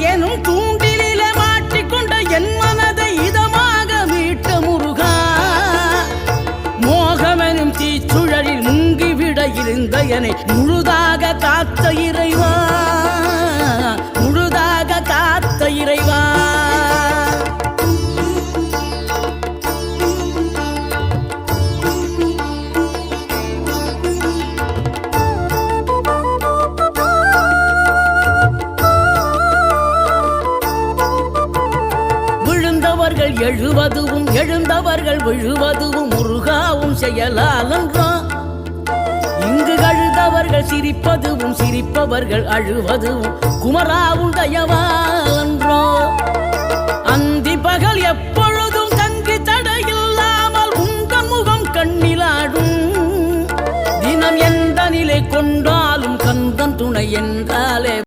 எனும் தூண்டிலே மாட்டிக்கொண்ட என் மனதை இதமாக மீட்ட முருகா மோகமெனும் தீச்சுழலில் முங்கிவிட இருந்த என்னை முழுதாக காத்த இறைவா முழுதாக காத்த இறைவா விழுந்தவர்கள் எழுவதுவும் எழுந்தவர்கள் விழுவதுவும் முருகாவும் செயலாலன்றோ இங்கு கழுதவர்கள் சிரிப்பதுவும் சிரிப்பவர்கள் அழுவதுவும் குமராவும் தயவாலன்றோ அந்தி பகல் எப்பொழுதும் தங்கி தடையில்லாமல் உங்கள் முகம் கண்ணிலாடும் தினம் எந்த நிலை கொண்டாலும் கந்தன் துணை என்றாலே